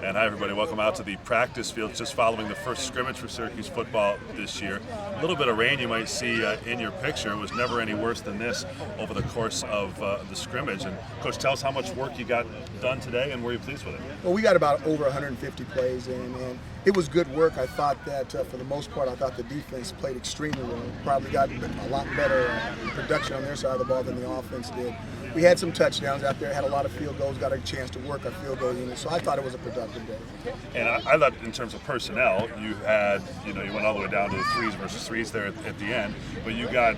And hi everybody, welcome out to the practice field, just following the first scrimmage for Syracuse football this year. A little bit of rain you might see in your picture. It was never any worse than this over the course of the scrimmage. And Coach, tell us how much work you got done today and were you pleased with it? Well, we got about over 150 plays in, and it was good work. I thought that for the most part, I thought the defense played extremely well. Probably got a lot better production on their side of the ball than the offense did. We had some touchdowns out there, had a lot of field goals, got a chance to work our field goal unit, so I thought it was a productive day. And I thought in terms of personnel, you had, you went all the way down to the 3s versus 3s there at the end, but you got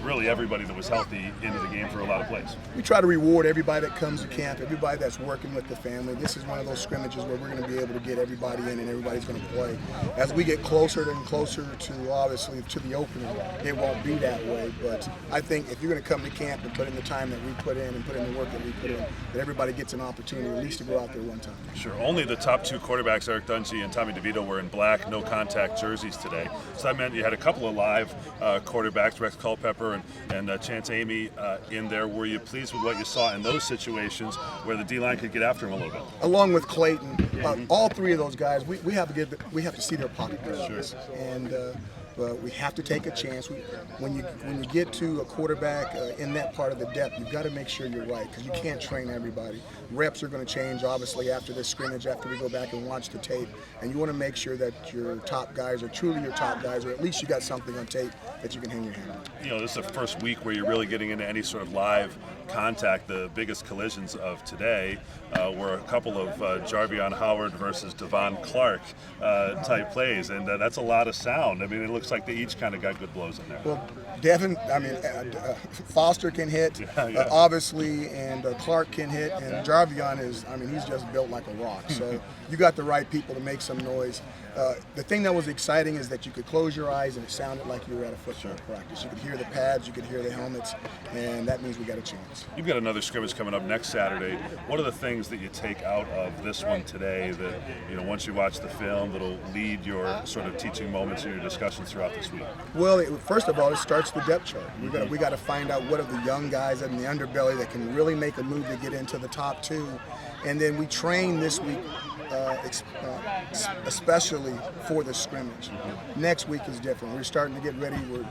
really everybody that was healthy into the game for a lot of plays. We try to reward everybody that comes to camp, everybody that's working with the family. This is one of those scrimmages where we're going to be able to get everybody in and everybody's going to play. As we get closer and closer to, obviously, to the opening, it won't be that way, but I think if you're going to come to camp and put in the time that we put in and put in the work that we put in, that everybody gets an opportunity at least to go out there one time. Sure. Only the top two quarterbacks, Eric Dungy and Tommy DeVito, were in black, no contact jerseys today. So that meant you had a couple of live quarterbacks, Rex Culpepper and Chance Amy in there. Were you pleased with what you saw in those situations where the D-line could get after him a little bit? Along with Clayton, all three of those guys, we have to see their pocket presence. Sure. And we have to take a chance. When you get to a quarterback in that part of the depth, you've got to make sure you're right because you can't train everybody. Reps are going to change, obviously, after this scrimmage, after we go back and watch the tape. And you want to make sure that your top guys are truly your top guys, or at least you got something on tape that you can hang your hat on. This is the first week where you're really getting into any sort of live contact. The biggest collisions of today were a couple of Jarvion Howard versus Devon Clark type plays, and that's a lot of sound. I mean, it looks like they each kind of got good blows in there. Well, Foster can hit, obviously, and Clark can hit, and Jarvion he's just built like a rock. So you got the right people to make some noise. The thing that was exciting is that you could close your eyes and it sounded like you were at a football practice. You could hear the pads, you could hear the helmets, and that means we got a chance. You've got another scrimmage coming up next Saturday. What are the things that you take out of this one today that, once you watch the film, that'll lead your sort of teaching moments and your discussions throughout this week? Well, first of all, it starts the depth chart. We got to find out what are the young guys in the underbelly that can really make a move to get into the top two, and then we train this week. Especially for the scrimmage. Next week is different. We're starting to get ready. We'll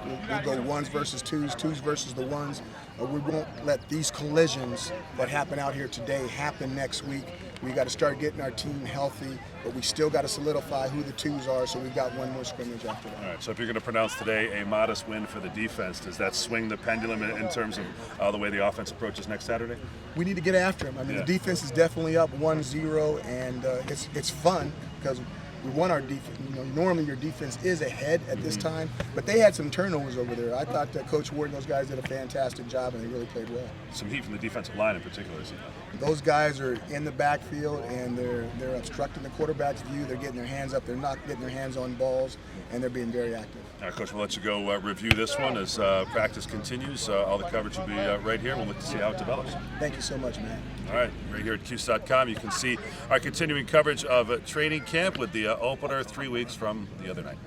go ones versus twos versus the ones. We won't let these collisions that happen out here today happen next week. We got to start getting our team healthy, but we still got to solidify who the twos are, so we've got one more scrimmage after that. All right, so if you're going to pronounce today a modest win for the defense, does that swing the pendulum in terms of the way the offense approaches next Saturday? We need to get after them. The defense is definitely up 1-0, and it's fun because we won our defense. Normally your defense is ahead at this time, but they had some turnovers over there. I thought that Coach Ward and those guys did a fantastic job, and they really played well. Some heat from the defensive line in particular, isn't it? Those guys are in the backfield, and they're obstructing the quarterback's view. They're getting their hands up. They're not getting their hands on balls, and they're being very active. All right, Coach, we'll let you go review this one as practice continues. All the coverage will be right here. We'll look to see how it develops. Thank you so much, man. All right, right here at Cuse.com, you can see our continuing coverage of training camp with the opener 3 weeks from the other night.